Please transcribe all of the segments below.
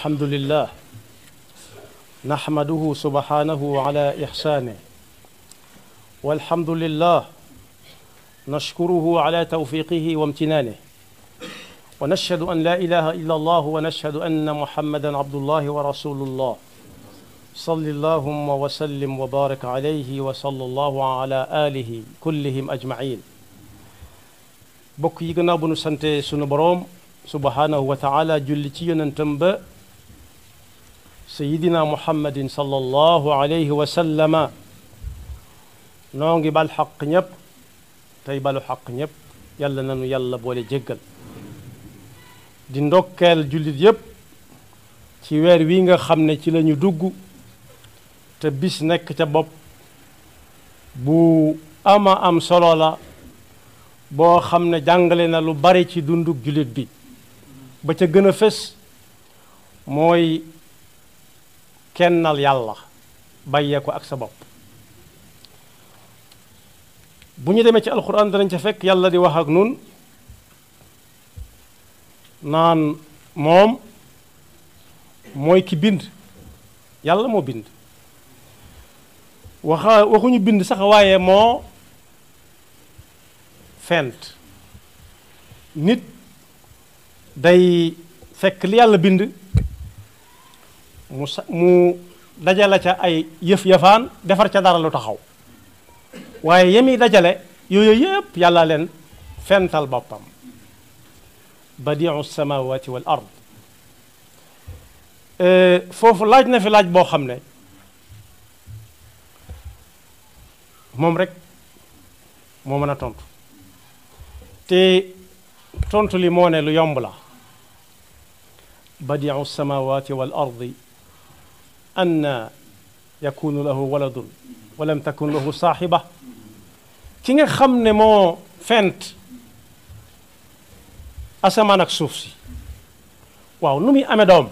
الحمد لله نحمده سبحانه على إحسانه والحمد لله نشكره على توفيقه وامتنانه ونشهد أن لا إله إلا الله ونشهد أن محمدا عبد الله ورسول الله صل اللهم وسلم وبارك عليه وصلى الله على آله كلهم أجمعين bokk yi gannaaw bu nu sante sunu boroom subhanahu wa taala julli ci yonentam ba sayidina muhammadin sallallahu alayhi wa sallama noo ngi bal xaq ñépp tey balu xaq ñépp yàlla nanu yàlla boole jéggal di ndokkeel jullit yépp ci weer wi nga xam ne ci lañu dugg te bis nekk ca bopp bu ama am solo la boo xam ne jàngale na lu bari ci dundug jullit bi ba ca gën a fës mooy kennal yàlla bàyyee ko ak sa bopp bu ñu demee ci alxuraan danañ ca fekk yàlla di wax ak nun naan moom mooy ki bind yàlla moo bind waxuñu bind sax waaye moo fent nit day fekk li yàlla bind mu dajale ca ay yëf-yëfaan defar ca dara lu taxaw waaye yemi dajale yooyu yëpp yàlla leen fental boppam badiu samawati wal ard foofu laaj na fi laaj boo xam ne moom rek moo mën a tontu te tontu li moo ne lu yomb la badiu samawati wal ardi anna yakunu lahu waladun wa lam takun lahu saaxiba ki nga xam ne moo fent asamaan ak suuf si waaw nu muy amee doom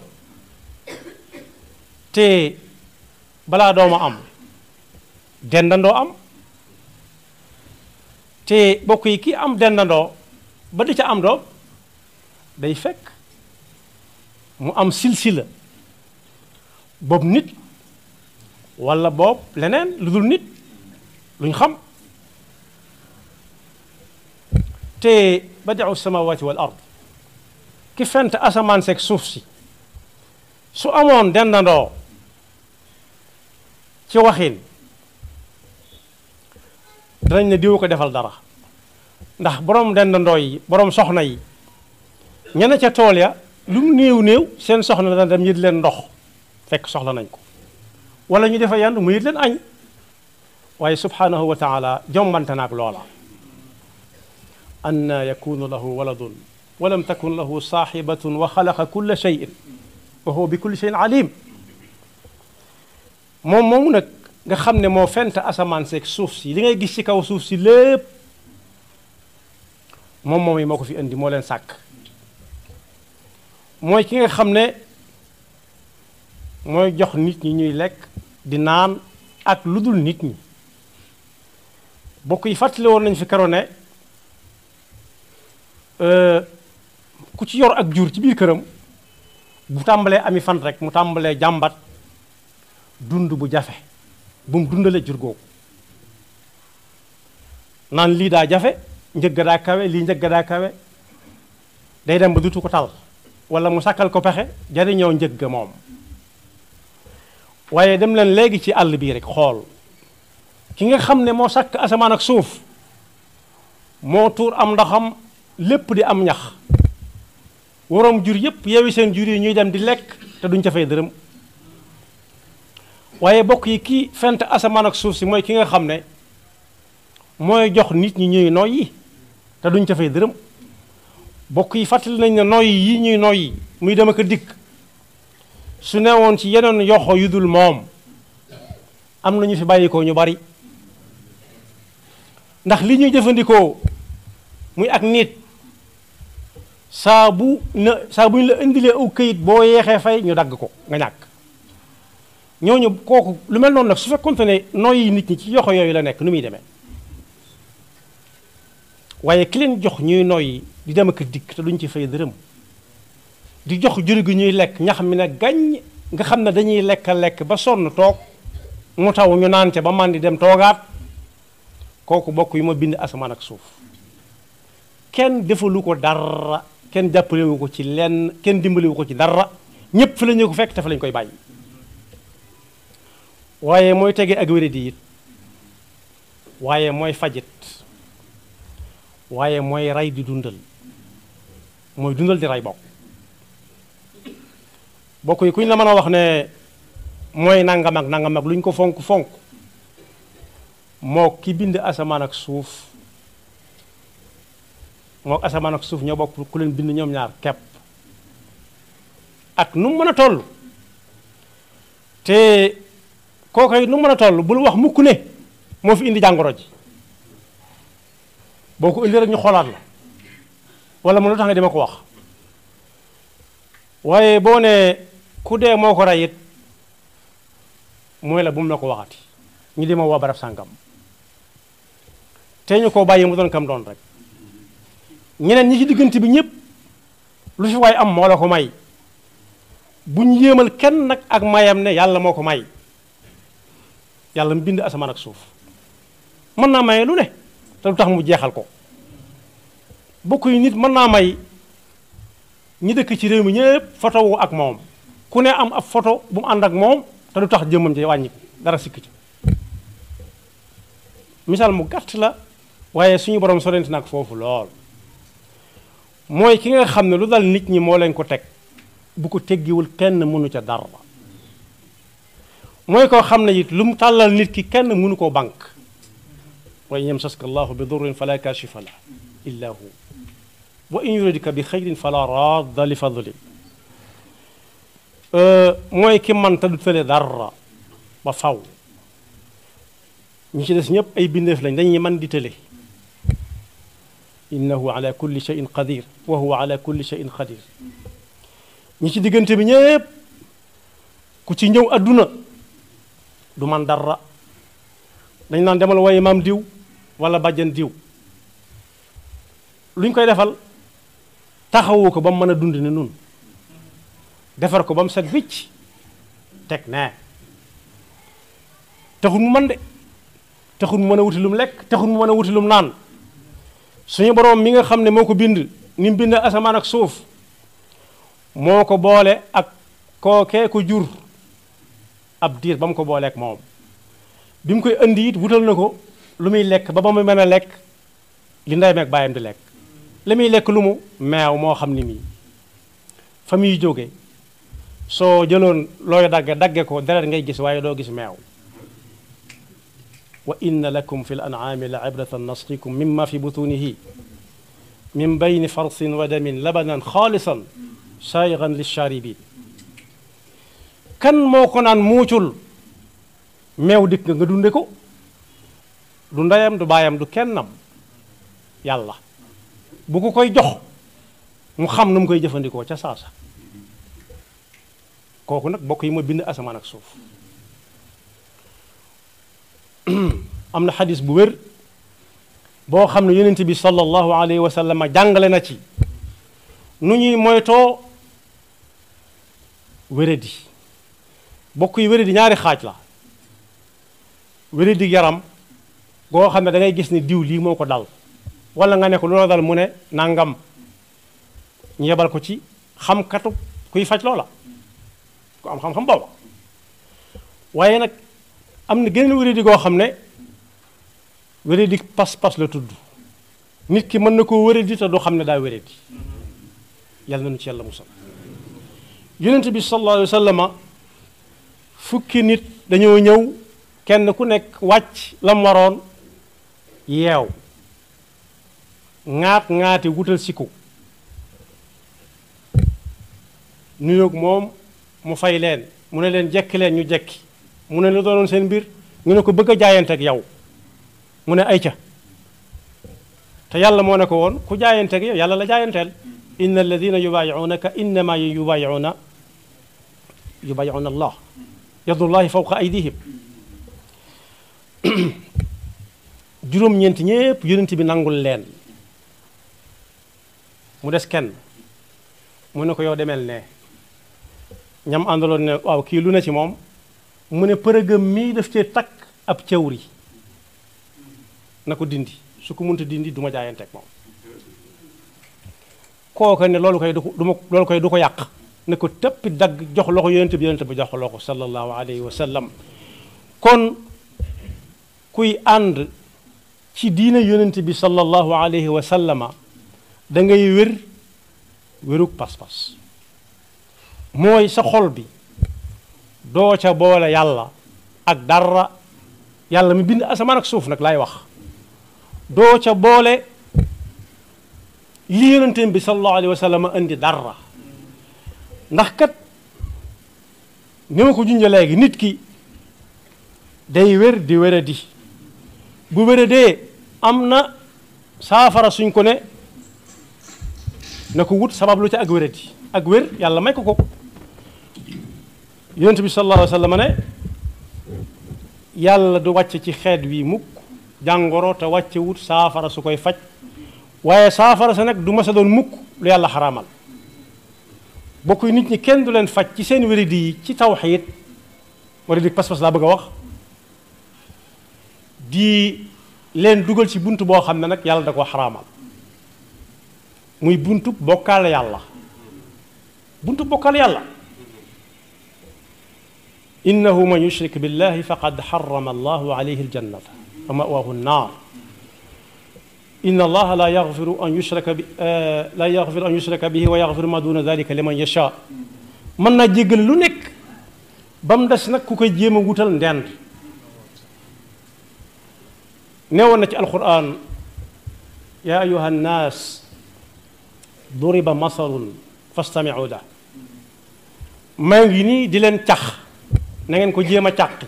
te balaa dooma am dendandoo am te bokk yi ki am dendandoo ba di ca am doom day fekk mu am silsila boobu nit walla boobu leneen lu dul nit luñ xam te badiu samawati wal ard ki fent asamaan seeg suuf si su amoon dendandoo ci waxin danañ ne diw ko defal dara ndax borom dendandoo yi borom soxna yi ñene ca tool ya lu mu néew néew seen soxna dana dem yët leen ndox fekk soxla nañ ko wala ñu defa yandu mu yët leen añ waaye subhanahu wa taala jombante naag loola anna yakunu lahu waladun wa lam takun lahu saaxibatun wa xalaqa kulla cheyin wa huwa bi kulli cheyin alim moom moomu nag nga xam ne moo fent asamaan seeg suuf si li ngay gis ci kaw suuf si lépp moom moom yi moo ko fi indi moo leen sàkk mooy ki nga xam ne mooy jox nit ñi ñuy lekk di naan ak lu dul nit ñi bokk yi fàttali woon nañ fi karo ne ku ci yor ak jur ci biir këram bu tàmbalee ami fan rek mu tàmbalee jàmbat dund bu jafe bu mu dundale jur googu naan lii daa jafe njëgg daa kawe lii njëgg daa kawe day dem ba dutu ko tal wala mu sàkkal ko pexe jariñoo njëgg moom waaye dem leen léegi ci àll bii rek xool ki nga xam ne moo sàkk asamaan ak suuf moo tuur am ndaxam lépp di am ñax waroom jur yépp yeewi seen jur yi ñuy dem di lekk te duñ ca fay dërëm waaye bokk yi kii fent asamaan ak suuf si mooy ki nga xam ne mooy jox nit ñi ñuy noyyi te duñ ca fay dërëm bokk yi fàttali nañ ne noyyi yi ñuy noyyi muy dem ak a dikk su newoon ci yeneen yoxo yu dul moom am na ñu fi bàyyikoo ñu bari ndax li ñuy jëfandikoo muy ak nit saa bu ñu la indilee aw këyit boo yeexee fay ñu dagg ko nga ñàkk ñooñu kooku lu mel noonu nag su fekkoonte ne noyyi nit ñi ci yoxo yooyu la nekk nu muy demee waaye ki leen jox ñuy noyyi di dem ak dikk te duñ ci fay dërëm di jox jur gi ñuy lekk ñax mi ne gaññ nga xam ne dañuy lekk ba sonn toog mu taw ñu naan ca ba man di dem toogaat kooku bokk yi ma bind asamaan ak suuf kenn defalu ko dara kenn jàppalewu ko ci lenn kenn dimbalewu ko ci dara ñépp fi la ñu ko fekk te fa lañ koy bàyyi waaye mooy tegee ak wéradi it waaye mooy fajit waaye mooy rey di dundal mooy dundal di rey bokk yi kuñ la mën a wax ne mooy nangam ak lu ñu ko fonk moo ki bind asamaan ak suuf moo asamaan ak suuf ñoo bokk ku leen bind ñoom ñaar kepp ak nu mu mën a toll te kookoy nu mu mën a toll bul wax mukk ne moo fi indi jàngoro ji boo ko indi rek ñu xoolaat la wala mu lu tax nga dima ko wax waaye boo ne ku dee moo ko rey it mooy la bu mu la ko waxati ñu di ma woo barab sàngam te ñu koo bàyyi mu doon kam doon rek ñeneen ñi ci diggante bi ñëpp lu fi waay am moo la ko may bu ñu yéemal kenn nag ak mayam ne yàlla moo ko may yàlla mu bind asamaan ak suuf mën naa maye lu ne te lu tax mu jeexal ko bokk yi nit mën naa may ñi dëkk ci réew mi ñëpp photo wu ak moom ku ne am ab photo bu mu ànd ak moom te du tax jëmmam ci wàññi dara sikk ci misaal mu gàtt la waaye suñu borom sorenti nag foofu lool mooy ki nga xam ne lu dal nit ñi moo leen ko teg bu ko teggiwul kenn mënu ca dara mooy koo xam ne it lu mu tàllal nit ki kenn mënu koo bank wa in yamsaska allahu bi durrin fala kashifa la illa hu wa in yuridka bi xayrin fala radda li fadli mooy ki man te du tële dara ba faw ñi ci des ñëpp ay bindeef lañ dañuy man di tële innahu ala kulli shay'in qadir wa huwa ala kulli shay'in qadir ñi ci diggante bi ñëpp ku ci ñëw adduna du man dara dañ naan demal waaye maam diw wala bàjjan diw luñ koy defal taxawu ko ba mu mën a dund ni nun defar ko ba mu set wicc teg nee taxul mu mën de taxul mu mën a wuti lum lekk taxul mu mën a wuti lum naan suñu boroom mi nga xam ne moo ko bind ni mu bind asamaan ak suuf moo ko boole ak kookee ko jur ab diir ba mu ko booleek moom bi mu koy indi it wutal na ko lu muy lekk ba mu mën a lekk li ndey meeg bàyyam di lekk li muy lekk lu mu meew moo xam ni mii fa muy jóge soo jëloon looy dagge ko deret ngay gis waaye doo gis meew wa inna lakum fi l an'aami la ibratan nasqikum mimma fi butunihi min bayni farsin wa damin labanan xaalisan saayigan lisharibin kan moo ko naan muucul meew dikk nga dunde ko du ndeyam du baayam du kennam yàlla bu ko koy jox mu xam nu mu koy jëfandikoo ca saasa kooku nag bokk yi ma bind asamaan ak suuf am na xadis bu wér boo xam ne yonent bi sallallahu alayhi wa sallam jàngale na ci nu ñuy moytoo wéradi bokk yi wéradi ñaari xaaj la wéradi yaram goo xam ne da ngay gis ni diw lii moo ko dal wala nga ne ko loola dal mu ne nangam ñu yebal ko ci xamkatu kuy faj loola ku am xam-xam booba waaye nag am na geneen wéradi goo xam ne wéradi pas-pas la tudd nit ki mën na koo wéradi te du xam ne daa wéradi yàlla nañu ci yàlla musal yonent bi sallallahu alayhi wa sallam fukki nit dañoo ñëw kenn ku nekk wàcc lam waroon yeew ŋaati wutal siku nuyoog moom mu fay leen mu ne leen jekki leen ñu jekki mu ne lu doonoon seen mbir ñu ne ko bëgg a jaayante ak yow mu ne ayca te yàlla moo ne ko woon ku jaayante ak yow yàlla la jaayanteel inna alladina yubaayi'unaka innama yubaayi'una allah yadullahi fawqa aydihim juróom-ñeenti ñépp yonent bi nangul leen mu des kenn mu ne ko yow demel ne ñam àndaloon ne waaw kii lu ne ci moom mu ne përëgëm mii daf cee takk ab cawri na ko dindi su ko mënta dindi du ma jaayanteeg moom kooka ne loolu koy du ko yàq ne ko tëppi dagg jox loxo yonent bi jox loxo sallallahu alayhi wa sallam kon kuy ànd ci diine yonent bi sallallahu alayhi wa sallama da ngay wérug pas-pas mooy sa xol bi doo ca boole yàlla ak dara yàlla mi bind asamaan ak suuf nag laay wax doo ca boole li yonenteem bi sallallahu alayhi wa sallam indi dara ndax kat ni ma ko junjee léegi nit ki day wér di wéradi bu wéradee am na saafara suñ ko ne na ko wut sabab lu ca ak wéradi ak wér yàlla may ko yonent bi sallallahu alayhi wa sallam ne yàlla du wàcc ci xeet wi mukk jàngoro te wàcce wut saafara su koy faj waaye saafara sa nag du mas a doon mukk lu yàlla xaraamal bokk nit ñi kenn du leen faj ci seen wéradi yi ci tawxiid wéradi pas-pas laa bëgg a wax di leen dugal ci bunt boo xam ne nag yàlla da ko xaraamal muy buntu bokkaale yàlla innahu man yushrik billahi faqad harrama allahu alayhi aljannata wa ma'wahu an-nar inna allaha la yaghfiru an yushraka bihi wa yaghfiru ma duna dhalika liman yasha mën naa jéggal lu nekk ba mu des nag ku koy jéem a wutal ndend newoon na ci alquran ya ayuha nnaas duriba masalun fastami'u la maa ngi nii di leen cax na ngeen ko jéem a càqi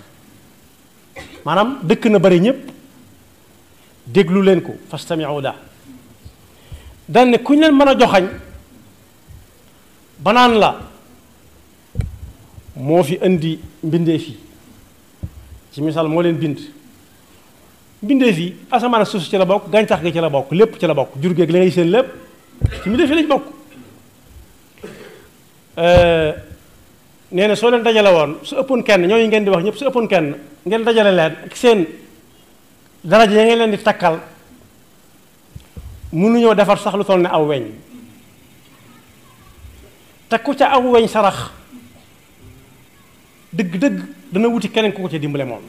maanaam dëkk na bari ñépp déglu leen ko fastami'u la daan ne ku ñu leen mën a joxañ banaan la moo fi indi mbindeef yi ci misaal moo leen bind mbindeef yi asamaan ak suuf ci la bokk gàncax gi ci la bokk lépp ci la bokk jur geeg li ngay seen lépp ci mbindeef yi lañ bokk nee na soo leen dajale woon su ëppoon kenn ñooñu ngeen di wax ñëpp su ëppoon kenn ngeen dajale leen ak seen daraja ya ngeen leen di takkal mënuñoo defar sax lu toll ne aw weñ te ku ca aw weñ sarax dëgg-dëgg dana wuti keneen ku ko ca dimbale moom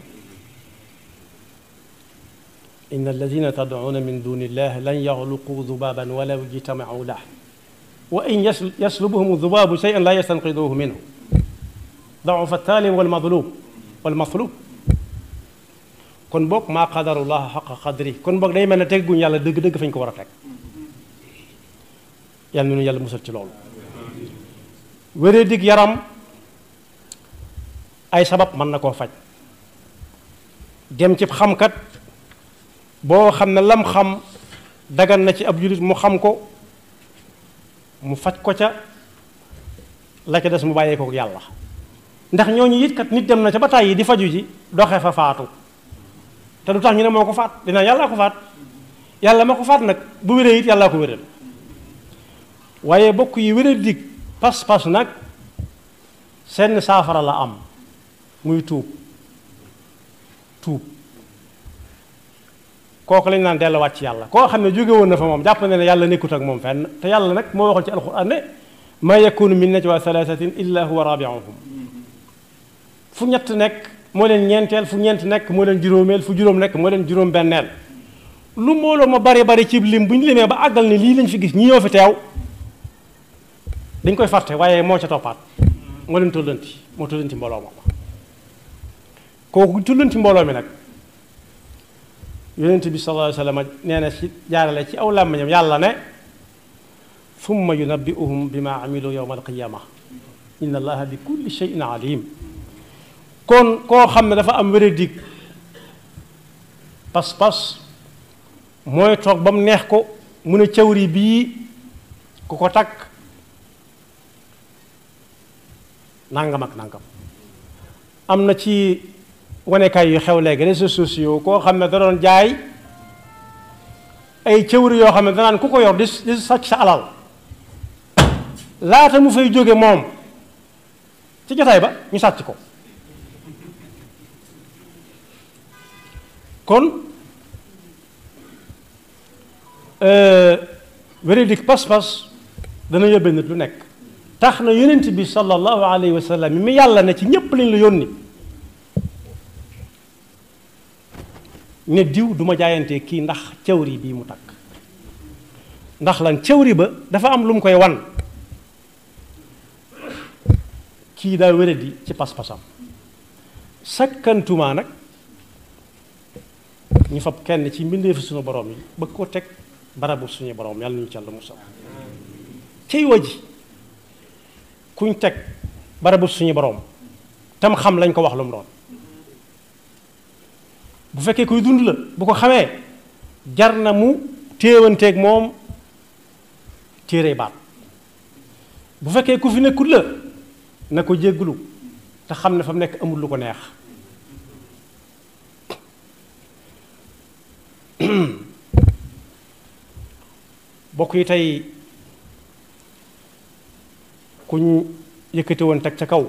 inna alladina tad'una min duni illahi lan yaxluqu dubaban walaw ijtama'u lahu wa in yaslubuhum dubabu shay'an la yastanqiduhu minhu da'ufa at-talib wal matlub kon boog maa qadarullah xaqa qadri kon boog day mel ne tegguñ yàlla dëgg-dëgg fañ ko war a teg yàlla nu yàlla musal ci loolu wéree dig yaram ay sabab mën na koo faj dem ci xamkat boo xam ne lam xam dagan na ci ab jullit mu xam ko mu faj ko ca la ca des mu bàyyee ko yàlla ndax ñooñu it kat nit dem na ca ba tàyyi di faju ji doxe fa faatu te du tax ñu ne moo ko faat dina yàllaa ko faat yàlla ma ko faat nag bu wéree it yàllaa ko wéral waaye bokk yi wéree dig pas-pas nag seen saafara la am muy tuub kooku lañ naan delluwaat ci yàlla koo xam ne jóge woon na fa moom jàpp na ne yàlla nekkut ak moom fenn te yàlla nag moo waxoon ci alquran ne ma yakunu min najwa thalathatin illa huwa rabi'uhum fu ñett nekk moo leen ñeenteel fu ñeent nekk moo leen juróomeel fu juróom nekk moo leen juróom benneel lu mbooloo ma bari ci lim bu ñu limee ba àggal ne lii lañ fi gis ñi ñoo fi teew dañ koy fàtte waaye moo ca toppaat moo leen tollanti mbooloo ma kooku tollanti mbooloo mi nag yonent bi sallallahu alayhi wa sallam nee na ci jaarale ci aw làmmiñam yàlla ne thumma yunabbi'uhum bima amilu yawma alqiyama inna allaha bi kulli shay'in alim kon koo xam ne dafa am wéradig pas-pas mooy toog ba mu neex ko mu ne cawri bii ku ko takk nangam ak nangam am na ci wanekaay yu xew léegi réseaux sociaux koo xam ne da doon jaay ay cawri yoo xam ne danaan ku ko yor di sàcc sa alal laata mu fay jóge moom ci jotaay ba ñu sàcc ko. kon wéradik pas-pas dana yóbbee nit lu nekk. tax na yonent bi sallallahu alayhi wa sallam mi yàlla ne ci ñépp lañ la yónni ne diw du ma jaayantee kii ndax cawri bii mu takk ndax lan cawri ba dafa am lu mu koy wan kii daa wéradi ci pas-pasam sakkantuma nag ñu fab kenn ci mbindeefi suñu borom yi bëgg ko teg barabu suñu borom yàlla nañu ci Yàlla musal cey waji kuñ teg barabu suñu borom tam xam lañ ko wax lu mu doon bu fekkee kuy dund la bu ko xamee jar na mu téewanteeg moom téere baat bu fekkee ku fi nekkul la na ko jégglu te xam ne fa mu nekk amul lu ko neex bokk yi tey kuñ yëkkati woon teg ca kaw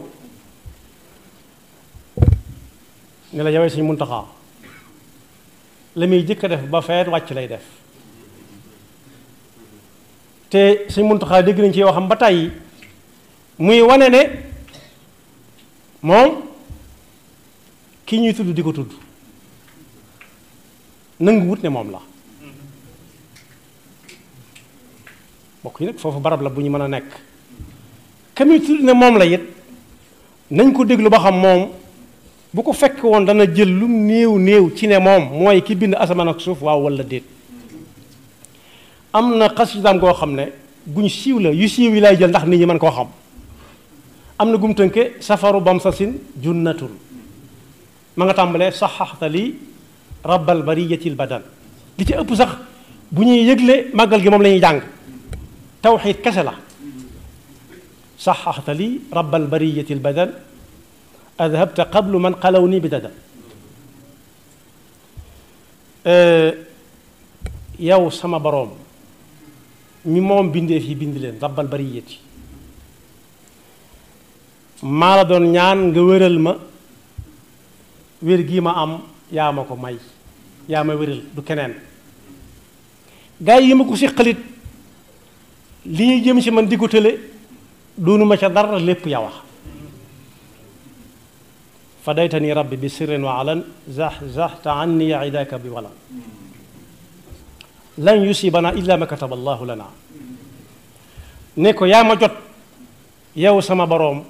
ne la yawee Sëñ Muntaxa la muy jëkk a def ba feet wàcc lay def te Sëñ Muntaxa dégg nañ ci yoo xam ba tàyyi muy wane ne moom ki ñuy tudd di ko tudd nangu wut ne moom la bokk yi nag foofu barab la bu ñu mën a nekk kami tudd ne moom la it nañ ko déglu ba xam moom bu ko fekk woon dana jël lu néew néew ci ne moom mooy ki bind asamaan ak suuf waaw walla déet am na xasidaam goo xam ne guñ siiw la yu siiw yi lay jël ndax nit ñi mën koo xam am na gum tënke safaru bamsasin junnatun ma nga tàmbalee saxaxtali rabbal bariyatil badan li ci ëpp sax bu ñuy yëgle màggal gi moom la ñuy jàng tawxiid kese la saxaxtali rabbal bariyatil badan adhabta qablu man xalaw ni bi dada yow sama boroom mi moom bindeef yi bind leen rabbal bariyati maa la doon ñaan nga wéral ma wér gii ma am yaa ma ko may yaa ma wéral du keneen gaa yi ma ko siqalit li ñuy jëm ci man di ko tële doonu ma ca dara lépp ya wax fadaytani rabbi bi sirrin wa alan zahzahta anni idaka bi walan lan yusibana illa ma kataba allahu lana ne ko yaa ma jot yow sama boroom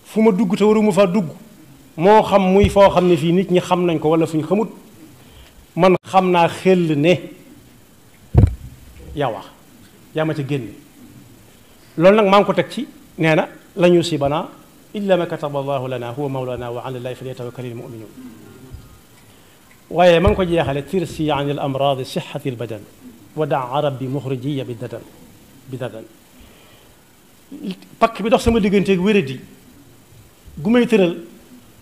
fu ma dugg te waruma fa dugg moo xam muy foo xam ne fii nit ñi xam nañ ko wala fu ñu xamut man xam naa xel ne yaa wax yaa ma ca génne loolu nag maa ngi ko teg ci nee na lan yusibana illa ma kataba allahu lana huwa mawlana wa ala llahi falyatawakkalil mu'minun waaye ma ngi ko jeexale tirsi an al amradi sixati al badan wa daa rabbi muxrijiya bi dadan pakk bi dox sama digganteeg wéradi gu may tëral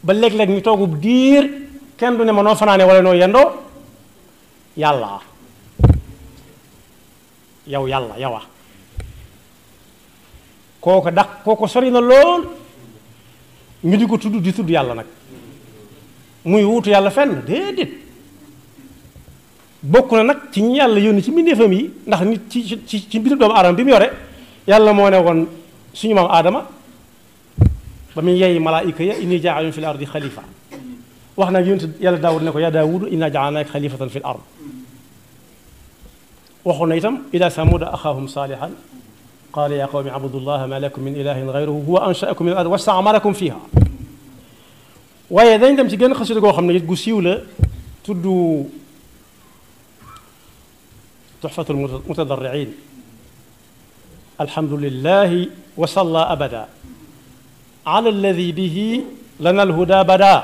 ba léeg-léeg ñu toogub diir kenn du ne ma noo fanaane wala noo yendoo yàlla yow yàlla yowa kooko dax kooko sori na lool ñu di ko tudd di tudd yàlla nag muy wuutu yàlla fenn déedéet bokk na nag ci ñi yàlla yónni ci mbindeefam yi ndax nit ci mbirum doomu aadama bi mu yore yàlla moo ne woon suñu maam aadama ba muy yeey malaayika ya inni jaailun fi l ardi xalifa wax na yonent yàlla daawud ne ko yaa daawudu inna jaalnaaka xalifatan fi l ard waxoon na itam ila samuda axaahum saalihan qaala yaa qawmi abudullaha ma lakum min ilahin gayruhu huwa anshaakum min al ard wastaamarakum fiha waaye dañ dem ci gën xasida goo xam ne it gu siiw la tudd tuxfatul mutadarriin alhamdulillahi wa salla abada ala alladi bihi lana alhuda bada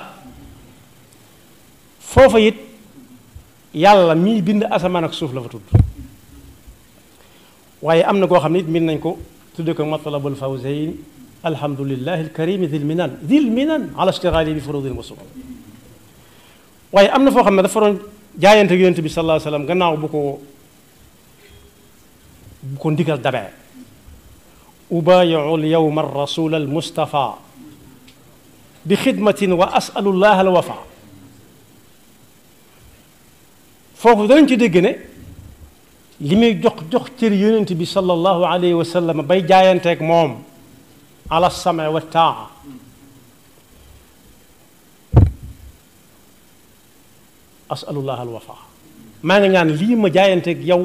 foofa it yàlla mii bind asamaan ak suuf la fa tudd waaye am na goo xam ne it min nañ ko tudde ko matlabul fawzayn alhamdulillahi alkarimi dil minan ala ishtigali bi furudil musul waaye am na foo xam ne dafa doon jaayante yonent bi sallallahu alayhi wa sallam gannaaw bu ko ndigal dabee ubayiu lyawma rasula almustafa bi xidmatin wa asalullah alwafa foofu dañ ci dégg ne li muy jox cër yonent bi sallallahu alayhi wa sallam bay jaayanteeg moom ala sama wa taa asalullah alwafa maa ngi ñaan lii ma jaayanteeg yow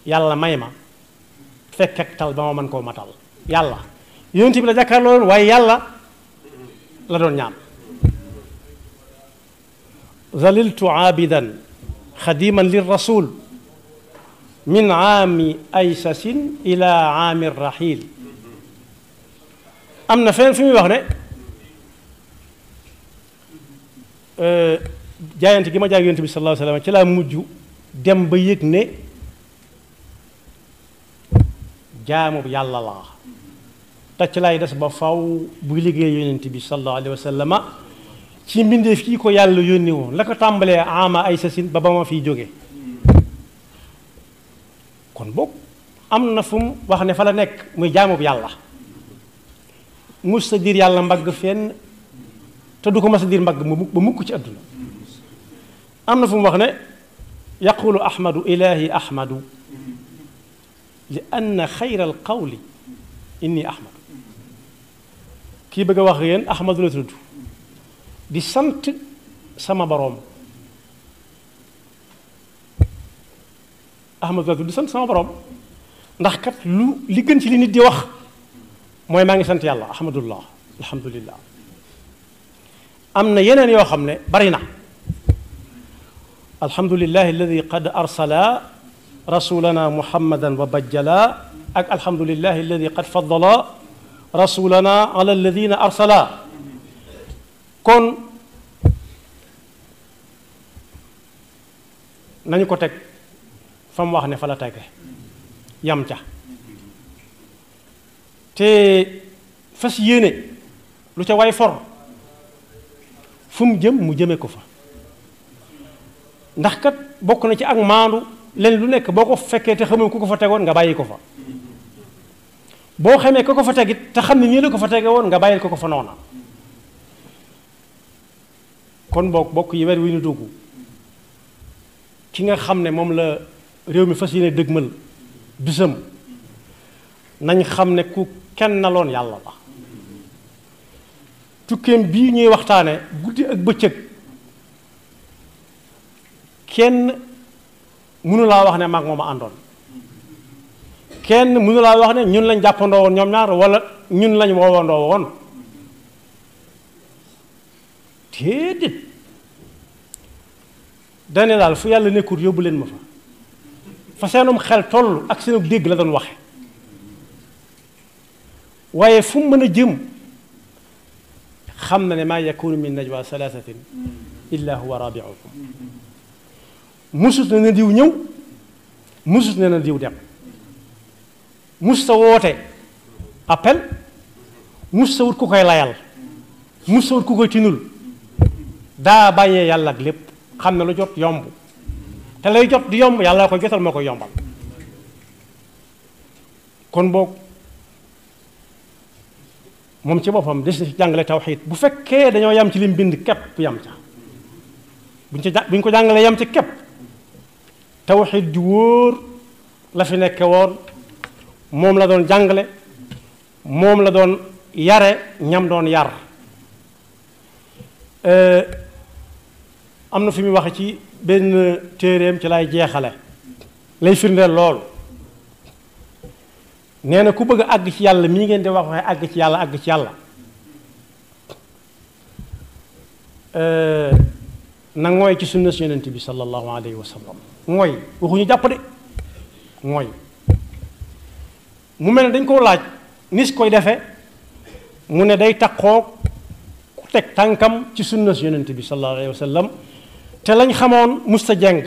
yàlla may ma fekk ak tal ba ma mën koo matal yàlla yonent bi la jàkkaarloo waaye yàlla la doon ñaan zaliltu aabidan xadiman lirrasul min aami aysasin ila aami rahil am na feneen fi muy wax ne jaayante gi ma jaay yonent bi sallallahu alayhi wa sallam ci laa mujj dem ba yëg ne jaamu yàlla laa te ci laay des ba faw buy liggéey yonent bi sallallahu alayhi wa sallam ci mbindeef kii ko yàlla yónni woon la ko tàmbalee ama ay sasin ba ma fiy jóge kon boog am na fu mu wax ne fa la nekk muy jaamub yàlla mus sa diir yàlla mbagg fenn te du ko mas a diir mbagg ba mukk ci àdduna am na fu mu wax ne yaqulu ahmadu ilahi ahmadu li anna xayra al qawli inni ahmadu kii bëgg a wax yéen ahmadu la tudd di sant sama boroom ahmadu la tudd di sant sama boroom ndax kat li gën ci li nit di wax mooy maa ngi sant yàlla ahmadullah alhamdulillah am na yeneen yoo xam ne bari na alhamdulillahi alladi qad arsala rasulana muhammadan wa bajjala ak alhamdulillahi alladi qad faddala rasulana ala alladina arsala kon nañu ko teg fa mu wax ne fa la tege yam ca te fas yéene lu ca way for fu mu jëm mu jëme ko fa ndax kat bokk na ci ak maandu leen lu nekk boo ko fekkee te xamul ku ko fa tegoon nga bàyyi ko fa boo xamee ku ko fa tegit te xam ne nii la ko fa tege woon nga bàyyil ko ko fa noona kon bokk yi weer wi ñu dugg ki nga xam ne moom la réew mi fas yéene dëgmal bisam nañ xam ne ku kennaloon yàlla la tukkeem bii ñuy waxtaane guddi ak bëccëg kenn mënu laa wax ne maag moom a àndoon kenn mënu laa wax ne ñun lañ jàppandoo woon ñoom ñaar wala ñun lañ woowandoo woon déedéet dane daal fu yàlla nekkul yóbbu leen ma fa seenum xel toll ak seenu dégg la doon waxe waaye fu mu mën a jëm xam na ne maa yakunu min najwa salasatin illa huwa rabiuhum musut ne na diw ñëw musut ne na diw dem mus sa woote appel mus sa wut ku koy layal mus sa wut ku koy tinul daa bàyyee yàlla ak lépp xam ne lu jot yomb te lay jot di yomb yàlla koy jotal moo koy yombal kon boog moom ci boppam des na ci jàngale tawxiid bu fekkee dañoo yam ci lim bind képp yam ca buñ ko jàngalee yam ci képp tawxiid ju wóor la fi nekke woon moom la doon jàngale moom la doon yare ñam doon yar am na fi muy waxe ci benn téeréem ci lay jeexale lay firndeel loolu nee na ku bëgg a àgg ci yàlla mii ngeen di wax waxe àgg ci yàlla na ngooy ci sunna si yonent bi sallallahu alayhi wa sallam ngooy waxuñu jàpp de ngooy mu mel ne dañ koo laaj nis koy defee mu ne day taqoo ku teg tànkam ci sunna si yonent bi sallallahu alayhi wa sallam te lañ xamoon musta jeng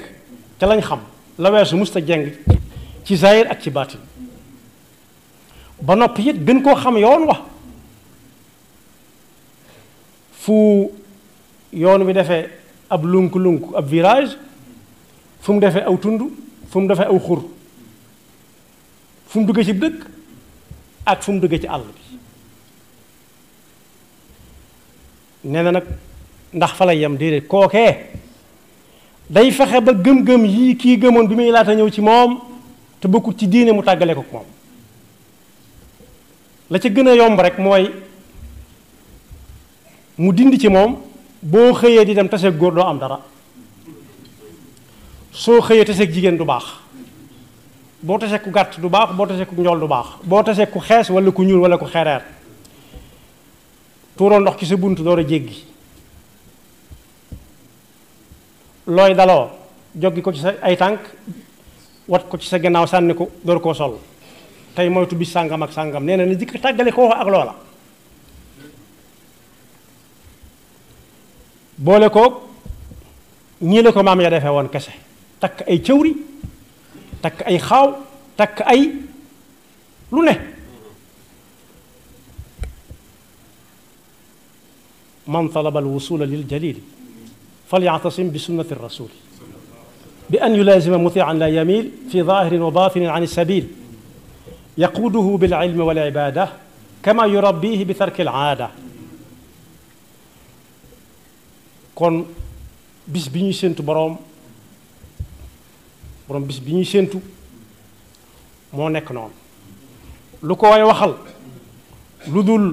te lañ xam la weesu musta jeng ci zahir ak ci baatin ba noppi it gën koo xam yoon wax fu yoon wi defee ab lunk-lunk ab virage fu mu defee aw tund fu mu defee aw xur fu mu duggee ci dëkk ak fu mu duggee ci àll bi nee na nag ndax fa lay yem déedéet kookee day fexe ba gëm-gëm yii kii gëmoon bi muy laata ñëw ci moom te bokkut ci diine mu tàggale ko moom la ca gën a yomb rek mooy mu dindi ci moom boo xëyee di dem taseeg góor doo am dara soo xëyee taseeg jigéen du baax boo taseeg ku gàtt du baax boo taseeg ku njool du baax boo taseeg ku xees wala ku ñuul wala ku xereer tuuroo ndox ci sa bunt door a jéggi looy daloo joggi ko ci sa ay tànk wat ko ci sa gannaaw sànni ko door koo sol tey moytu bis sàngam ak sàngam nee na ni jikk tàggale koo ak loola boole koog ñii la ko maam ya defee woon kese takk ay cëwri takk ay xaaw takk ay lu ne man talaba alwusula lil jalili falyactasim bi sunnati rasuli bi an yulaazima mutian la yamil fi zahirin wa batinin an sabil yaquuduhu bil ilmi wal ibada kama yurabbihi bi tarki al aada kon bis bi ñuy séentu boroom bis bi ñuy séentu moo nekk noonu lu ko way waxal lu dul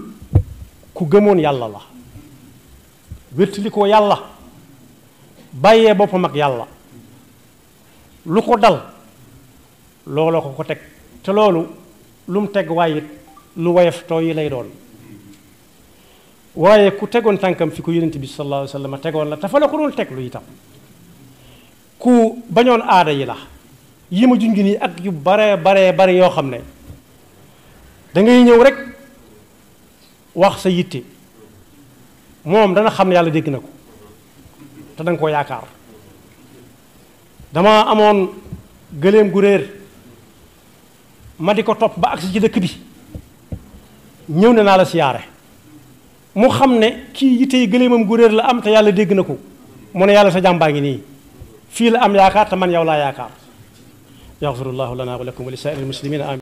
ku gëmoon yàlla la wéttali ko yàlla bàyyee boppam ak yàlla lu ko dal looloo ko teg te loolu lu mu teg waaye it lu woyof too yi lay doon waaye ku tegoon tànkam fi ko yonent bi sallallahu alayhi wa sallam tegoon la te fa la ko doon teg lu itam ku bañoon aada yi la yi ma junj nii ak yu bare yoo xam ne da ngay ñëw rek wax sa yitte moom dana xam ne yàlla dégg na ko te danga koo yaakaar dama amoon gëléem gu réer ma di ko topp ba agsi ci dëkk bi ñëw ne naa la siyaare mu xam ne kii yitte yi gëléemam gu réer la am te yàlla dégg na ko mu ne yàlla sa jàmbaa ngi nii fii la am yaakaar te man yow laa yaakaar yaxfirullahu lana wa lakum wa li saa'iril muslimina amin